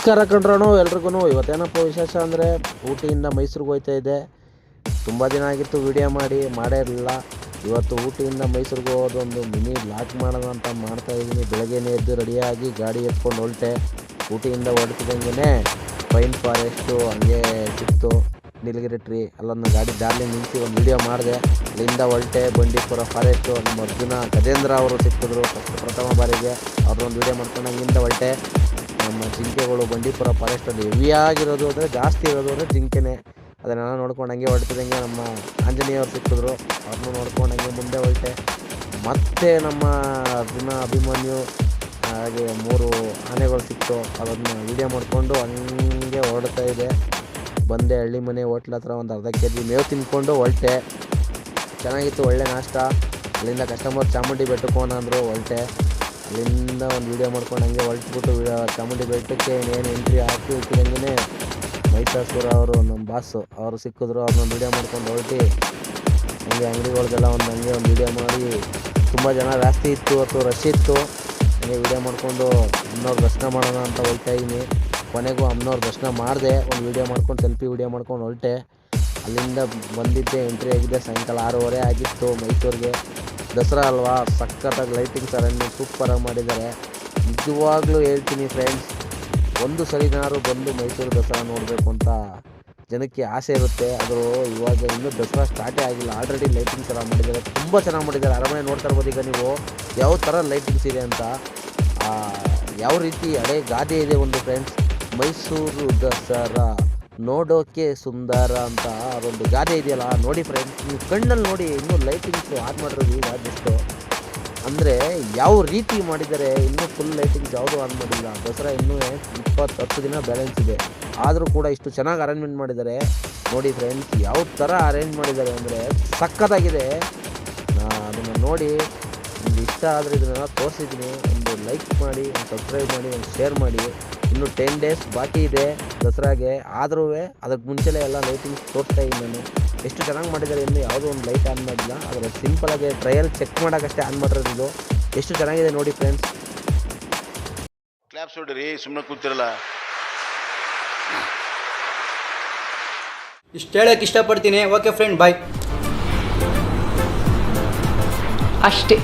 ನಮಸ್ಕಾರ ಕಣ್ರೋಣ ಎಲ್ರಿಗೂ. ಇವತ್ತೇನಪ್ಪ ವಿಶೇಷ ಅಂದರೆ ಊಟಿಯಿಂದ ಮೈಸೂರಿಗೆ ಹೋಗ್ತಾ ಇದೆ. ತುಂಬ ದಿನ ಆಗಿತ್ತು ವಿಡಿಯೋ ಮಾಡೇ ಇರಲಿಲ್ಲ. ಇವತ್ತು ಊಟಿಯಿಂದ ಮೈಸೂರಿಗೆ ಹೋಗೋದೊಂದು ಮಿನಿ ಬ್ಲಾಗ್ ಮಾಡೋಣ ಅಂತ ಮಾಡ್ತಾಯಿದ್ದೀನಿ. ಬೆಳಗ್ಗೆನೇ ಎದ್ದು ರೆಡಿಯಾಗಿ ಗಾಡಿ ಎತ್ಕೊಂಡು ಹೊರಟೆ. ಊಟಿಯಿಂದ ಹೊರಡ್ತಿದ್ದಂಗೆ ಪೈನ್ ಫಾರೆಸ್ಟು ಹಂಗೆ ಸಿಕ್ತು, ನೀಲಗಿರಿ ಟ್ರೀ. ಅಲ್ಲೊಂದು ಗಾಡಿ ದಾರಿಲಿ ನಿಂತು ಒಂದು ವಿಡಿಯೋ ಮಾಡಿದೆ. ಅಲ್ಲಿಂದ ಹೊರಟೆ ಬಂಡೀಪುರ ಫಾರೆಸ್ಟು. ನಮ್ಮ ಅರ್ಜುನ ಗಜೇಂದ್ರ ಅವರು ಸಿಕ್ಕಿದ್ರು ಪ್ರಥಮ ಬಾರಿಗೆ. ಅವ್ರನ್ನೊಂದು ವಿಡಿಯೋ ಮಾಡ್ಕೊಂಡು ಹಂಗಿಂದ ಹೊರಟೆ. ನಮ್ಮ ಜಿಂಕೆಗಳು ಬಂಡೀಪುರ ಫಾರೆಸ್ಟಲ್ಲಿ ಹೆವಿಯಾಗಿರೋದು ಅಂದರೆ ಜಾಸ್ತಿ ಇರೋದು ಅಂದರೆ ಜಿಂಕೆನೇ. ಅದನ್ನೆಲ್ಲ ನೋಡ್ಕೊಂಡು ಹಂಗೆ ಹೊರಡ್ತಿದ್ದಂಗೆ ನಮ್ಮ ಆಂಜನೇಯವ್ರು ಸಿಕ್ಕಿದ್ರು. ಅವ್ರನ್ನೂ ನೋಡ್ಕೊಂಡು ಹಂಗೆ ಮುಂದೆ ಹೊರಟೆ. ಮತ್ತು ನಮ್ಮ ಅರ್ಜುನ, ಅಭಿಮನ್ಯು ಹಾಗೆ 3 ಆನೆಗಳು ಸಿಕ್ತು. ಅದನ್ನು ವೀಡಿಯೋ ಮಾಡಿಕೊಂಡು ಹಂಗೆ ಹೊರಡ್ತಾ ಇದೆ. ಬಂದೆ ಹಳ್ಳಿ ಮನೆ ಹೋಟ್ಲ ಹತ್ರ ಒಂದು ಅರ್ಧ kg ಮೇವು ತಿಂದ್ಕೊಂಡು ಹೊರಟೆ. ಚೆನ್ನಾಗಿತ್ತು, ಒಳ್ಳೆ ನಾಷ್ಟ. ಅಲ್ಲಿಂದ ಕಸ್ಟಮರ್ ಚಾಮುಂಡಿ ಬೆಟ್ಟಕ್ಕೆ ಹೋಗೋಣ ಅಂದರು, ಹೊರಟೆ. ಅಲ್ಲಿಂದ ಒಂದು ವೀಡಿಯೋ ಮಾಡ್ಕೊಂಡು ಹಂಗೆ ಹೊರಟ್ಬಿಟ್ಟು ಚಾಮುಂಡಿ ಬೆಟ್ಟಕ್ಕೆ ಏನು ಎಂಟ್ರಿ ಹಾಕಿದಂಗೆ ಮೈಸಾಸುರ ಅವರು ನಮ್ಮ ಬಾಸು ಅವರು ಸಿಕ್ಕಿದ್ರು. ಅವ್ರನ್ನೊಂದು ವೀಡಿಯೋ ಮಾಡ್ಕೊಂಡು ಹೊರಟಿ ಹಂಗೆ ಅಂಗಡಿಗಳ್ದೆಲ್ಲ ಹಂಗೆ ಒಂದು ವೀಡಿಯೋ ಮಾಡಿ. ತುಂಬ ಜನ ಜಾಸ್ತಿ ಇತ್ತು, ಅಥವಾ ರಶ್ ಇತ್ತು. ಹಂಗೆ ವೀಡಿಯೋ ಮಾಡಿಕೊಂಡು ಅಮ್ಮನವ್ರ ದರ್ಶನ ಮಾಡೋಣ ಅಂತ ಹೋಗ್ತಾ ಇದ್ದೀನಿ. ಕೊನೆಗೂ ಅಮ್ಮನವ್ರ ದರ್ಶನ ಮಾಡಿದೆ. ಒಂದು ವೀಡಿಯೋ ಮಾಡ್ಕೊಂಡು ಸೆಲ್ಫಿ ವೀಡಿಯೋ ಮಾಡ್ಕೊಂಡು ಹೊರಟೆ. ಅಲ್ಲಿಂದ ಬಂದಿದ್ದೆ, ಎಂಟ್ರಿ ಆಗಿದೆ ಸಾಯಂಕಾಲ 6:30 ಆಗಿತ್ತು ಮೈಸೂರಿಗೆ. ದಸರಾ ಅಲ್ವಾ, ಸಖತ್ತಾಗಿ ಲೈಟಿಂಗ್ಸ್ ಅರೇಂಜ್ಮೆಂಟ್ ಸೂಪರಾಗಿ ಮಾಡಿದ್ದಾರೆ. ನಿಜವಾಗ್ಲೂ ಹೇಳ್ತೀನಿ ಫ್ರೆಂಡ್ಸ್, ಒಂದು ಸರಿನಾರು ಬಂದು ಮೈಸೂರು ದಸರಾ ನೋಡಬೇಕು ಅಂತ ಜನಕ್ಕೆ ಆಸೆ ಇರುತ್ತೆ. ಅದು ಇವಾಗ ಇನ್ನೂ ದಸರಾ ಸ್ಟಾರ್ಟೇ ಆಗಿಲ್ಲ, ಆಲ್ರೆಡಿ ಲೈಟಿಂಗ್ಸ್ ಎಲ್ಲ ಮಾಡಿದ್ದಾರೆ. ತುಂಬ ಚೆನ್ನಾಗಿ ಮಾಡಿದ್ದಾರೆ. ಅರಮನೆ ನೋಡ್ತಾ ಇರ್ಬೋದು ಈಗ ನೀವು, ಯಾವ ಥರ ಲೈಟಿಂಗ್ಸ್ ಇದೆ ಅಂತ. ಯಾವ ರೀತಿ ಹಳೆ ಗಾದೆ ಇದೆ ಒಂದು ಫ್ರೆಂಡ್ಸ್, ಮೈಸೂರು ದಸರಾ ನೋಡೋಕ್ಕೆ ಸುಂದರ ಅಂತ ಅದೊಂದು ಗಾದೆ ಇದೆಯಲ್ಲ, ನೋಡಿ ಫ್ರೆಂಡ್ಸ್, ನೀವು ಕಣ್ಣಲ್ಲಿ ನೋಡಿ. ಇನ್ನೂ ಲೈಟಿಂಗ್ಸು ಆನ್ ಮಾಡಿರೋದು ಈಗ ಜಸ್ಟ್. ಅಂದರೆ ಯಾವ ರೀತಿ ಮಾಡಿದ್ದಾರೆ, ಇನ್ನೂ ಫುಲ್ ಲೈಟಿಂಗ್ಸ್ ಯಾವುದೂ ಆನ್ ಮಾಡಿಲ್ಲ. ದಸರಾ ಇನ್ನೂ 10 ದಿನ ಬ್ಯಾಲೆನ್ಸ್ ಇದೆ, ಆದರೂ ಕೂಡ ಇಷ್ಟು ಚೆನ್ನಾಗಿ ಅರೇಂಜ್ಮೆಂಟ್ ಮಾಡಿದ್ದಾರೆ ನೋಡಿ ಫ್ರೆಂಡ್ಸ್. ಯಾವ ಥರ ಅರೇಂಜ್ ಮಾಡಿದ್ದಾರೆ ಅಂದರೆ ಸಖತ್ತಾಗಿದೆ. ಅದನ್ನು ನೋಡಿ ನಿಮ್ಗೆ ಇಷ್ಟ ಆದರೆ ಇದನ್ನೆಲ್ಲ ತೋರಿಸಿದ್ದೀನಿ. ಒಂದು ಲೈಕ್ ಮಾಡಿ, ಒಂದು ಸಬ್ಸ್ಕ್ರೈಬ್ ಮಾಡಿ, ಒಂದು ಶೇರ್ ಮಾಡಿ. ಇನ್ನೂ 10 ಡೇಸ್ ಬಾಕಿ ಇದೆ ದಸರಾಗೆ, ಆದರೂ ಅದಕ್ಕೆ ಮುಂಚೆಲೇ ಎಲ್ಲ ಲೈಟಿಂಗ್ಸ್ ತೋರಿಸ್ತಾ ಇದ್ದೀನಿ ನಾನು. ಎಷ್ಟು ಚೆನ್ನಾಗಿ ಮಾಡಿದ್ದಾರೆ. ಇನ್ನೂ ಯಾವುದೋ ಒಂದು ಲೈಟ್ ಆನ್ ಮಾಡಿಲ್ಲ, ಆದರೆ ಸಿಂಪಲಾಗಿ ಟ್ರಯಲ್ ಚೆಕ್ ಮಾಡೋಕ್ಕಷ್ಟೇ ಆನ್ ಮಾಡಿರೋದು. ಎಷ್ಟು ಚೆನ್ನಾಗಿದೆ ನೋಡಿ ಫ್ರೆಂಡ್ಸ್. ಕ್ಲಾಪ್ಸ್ ಹೊಡಿರಿ, ಸುಮ್ಮನೆ ಕೂತಿರಲ್ಲ. ಇಷ್ಟು ಹೇಳಕ್ಕೆ ಇಷ್ಟಪಡ್ತೀನಿ. ಓಕೆ ಫ್ರೆಂಡ್, ಬಾಯ್. ಅಷ್ಟೇ.